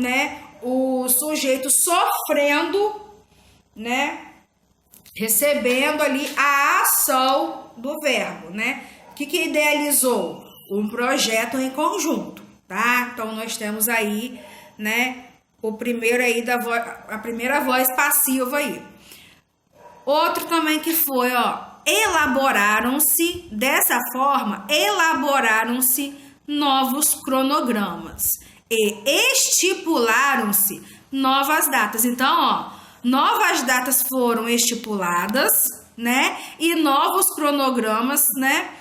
né, o sujeito sofrendo, né, recebendo ali a ação do verbo, né? O que idealizou? Um projeto em conjunto, tá? Então, nós temos aí, né, o primeiro aí a primeira voz passiva aí. Outro também que foi, ó, elaboraram-se, dessa forma, elaboraram-se novos cronogramas e estipularam-se novas datas. Então, ó, novas datas foram estipuladas, né? E novos cronogramas, né,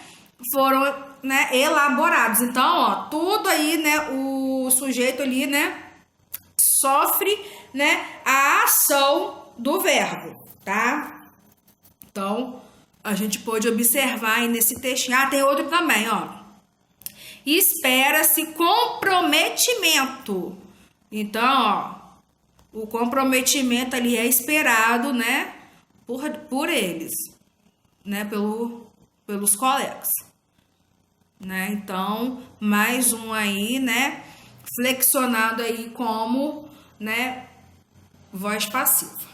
foram, né, elaborados. Então, ó, tudo aí, né, o sujeito ali, né, sofre, né, a ação do verbo, tá? Então, a gente pode observar aí nesse textinho. Ah, tem outro também, ó. Espera-se comprometimento. Então, ó, o comprometimento ali é esperado, né, por eles, né, pelos colegas, né? Então, mais um aí, né, flexionado aí como, né, voz passiva,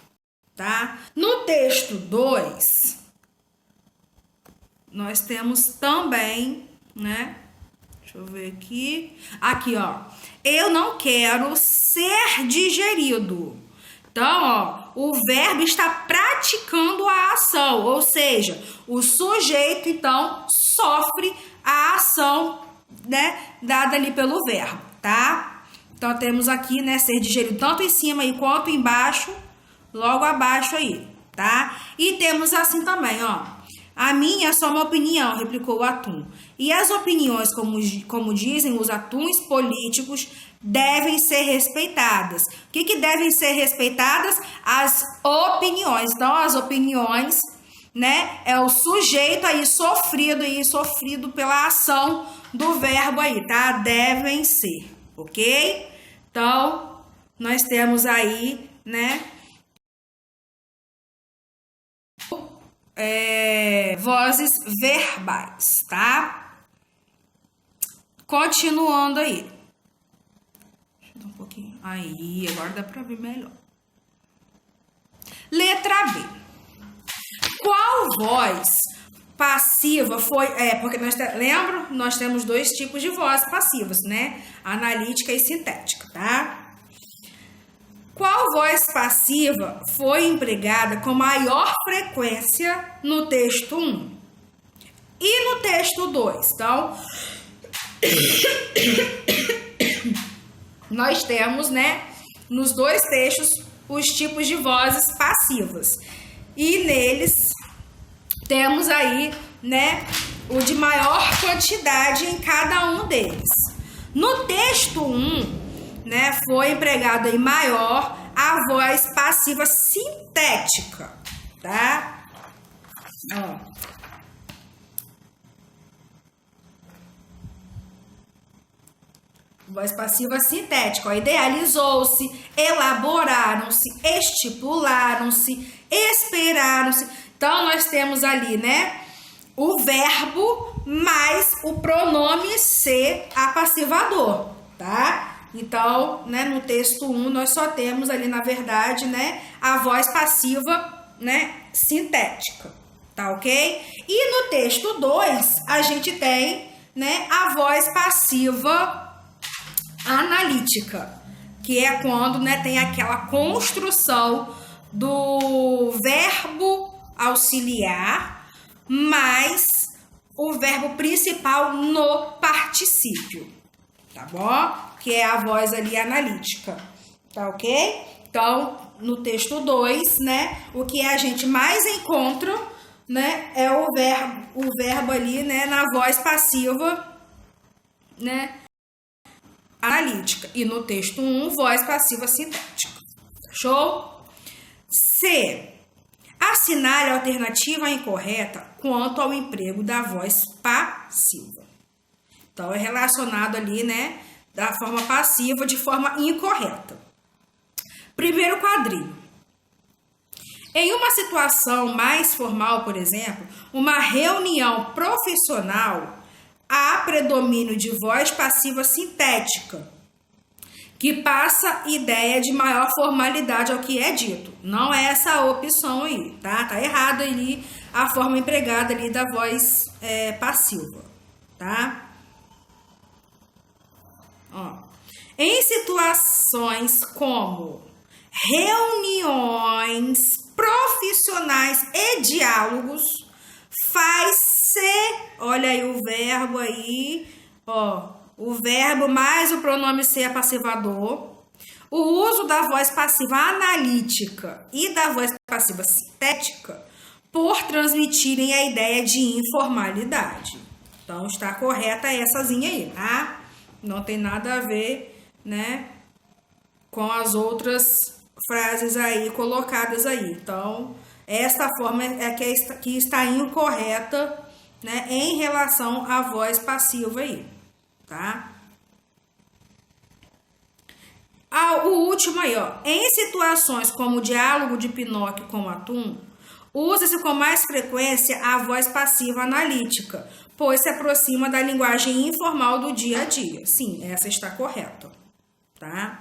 tá? No texto 2, nós temos também, né, deixa eu ver aqui. Aqui, ó. Eu não quero ser digerido. Então, ó, o verbo está praticando a ação, ou seja, o sujeito, então, sofre a ação, né, dada ali pelo verbo, tá? Então, temos aqui, né, ser digerido tanto em cima aí quanto embaixo, logo abaixo aí, tá? E temos assim também, ó. A minha é só uma opinião, replicou o atum. E as opiniões, como dizem os atuns políticos, devem ser respeitadas. O que devem ser respeitadas? As opiniões. Então, as opiniões, né, é o sujeito aí sofrido pela ação do verbo aí, tá? Devem ser, ok? Então, nós temos aí, né, vozes verbais, tá? Continuando aí. Deixa eu dar um pouquinho. Aí, agora dá pra ver melhor. Letra B. Qual voz passiva foi... porque lembra? Nós temos dois tipos de vozes passivas, né? Analítica e sintética, tá? Qual voz passiva foi empregada com maior frequência no texto 1 e no texto 2? Então, nós temos, né, nos dois textos, os tipos de vozes passivas. E neles temos aí, né, o de maior quantidade em cada um deles. No texto 1, né, foi empregado aí maior a voz passiva sintética, tá? Ó. Voz passiva sintética, ó. Idealizou-se, elaboraram-se, estipularam-se, esperaram-se. Então, nós temos ali, né, o verbo mais o pronome ser apassivador, tá? Então, né, no texto 1, nós só temos ali, na verdade, né, a voz passiva, né, sintética, tá ok? E no texto 2, a gente tem, né, a voz passiva analítica, que é quando, né, tem aquela construção do verbo auxiliar mais o verbo principal no particípio, tá bom? Que é a voz ali analítica, tá ok? Então, no texto 2, né, o que a gente mais encontra, né, é o verbo ali, né, na voz passiva, né, analítica. E no texto 1, voz passiva sintética. Show? C. Assinale a alternativa incorreta quanto ao emprego da voz passiva. Então, é relacionado ali, né, da forma passiva de forma incorreta. Primeiro quadrinho. Em uma situação mais formal, por exemplo, uma reunião profissional, há predomínio de voz passiva sintética, que passa ideia de maior formalidade ao que é dito. Não é essa opção aí, tá? Tá errado ali a forma empregada ali da voz passiva, tá? Ó. Em situações como reuniões profissionais e diálogos, faz-se, olha aí o verbo aí, ó, o verbo mais o pronome ser passivador, o uso da voz passiva analítica e da voz passiva sintética por transmitirem a ideia de informalidade. Então, está corretaessazinha aí, tá? Não tem nada a ver, né, com as outras frases aí colocadas aí. Então, esta forma é que está incorreta, né, em relação à voz passiva aí, tá? O último aí, ó. Em situações como o diálogo de Pinóquio com Atum, usa-se com mais frequência a voz passiva analítica, pois se aproxima da linguagem informal do dia a dia. Sim, essa está correta, tá?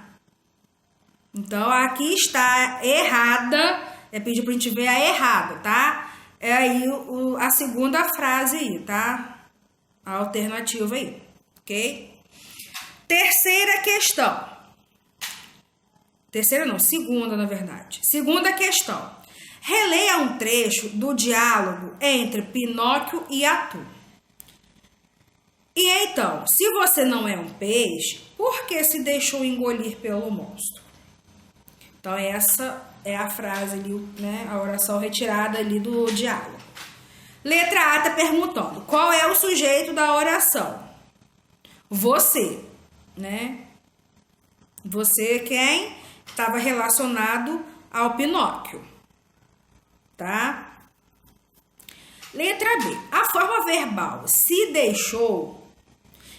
Então, aqui está errada, pedir pra gente ver a errada, tá? É aí a segunda frase aí, tá? A alternativa aí, ok? Terceira questão. Terceira não, segunda, na verdade. Segunda questão. Releia um trecho do diálogo entre Pinóquio e Atum. E então, se você não é um peixe, por que se deixou engolir pelo monstro? Então, essa é a frase ali, né? A oração retirada ali do diálogo. Letra A está perguntando, qual é o sujeito da oração? Você, né? Você quem estava relacionado ao Pinóquio, tá? Letra B. A forma verbal se deixou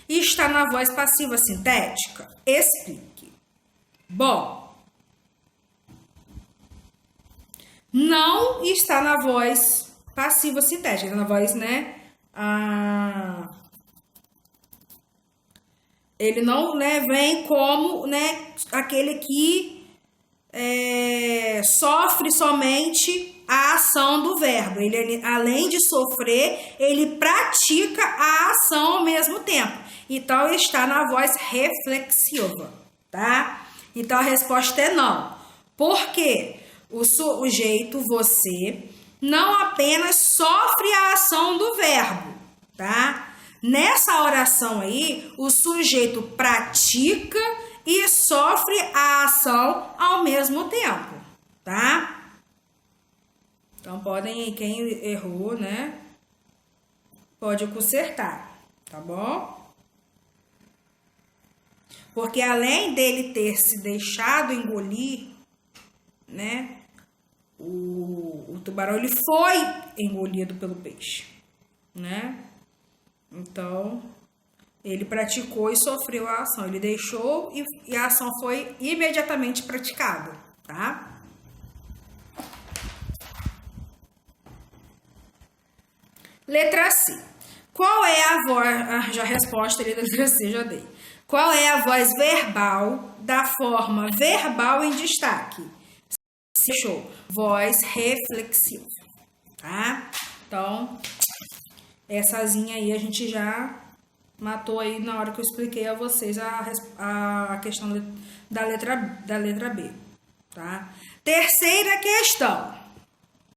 está na voz passiva sintética? Explique. Bom, não está na voz passiva sintética, está na voz, né? Ele não, né, vem como, né, aquele que sofre somente a ação do verbo. Ele, além de sofrer, ele pratica a ação ao mesmo tempo. Então, está na voz reflexiva, tá? Então, a resposta é não. Por quê? O sujeito, você, não apenas sofre a ação do verbo, tá? Nessa oração aí, o sujeito pratica e sofre a ação ao mesmo tempo, tá? Então, quem errou, né, pode consertar, tá bom? Porque além dele ter se deixado engolir, né, o tubarão, ele foi engolido pelo peixe, né? Então, ele praticou e sofreu a ação. Ele deixou e a ação foi imediatamente praticada, tá? Letra C. Qual é a voz... Já a resposta ali da letra C já dei. Qual é a voz verbal da forma verbal em destaque? Fechou. Voz reflexiva, tá? Então,essazinha aí a gente já matou aí na hora que eu expliquei a vocês a questão da letra B, tá? Terceira questão.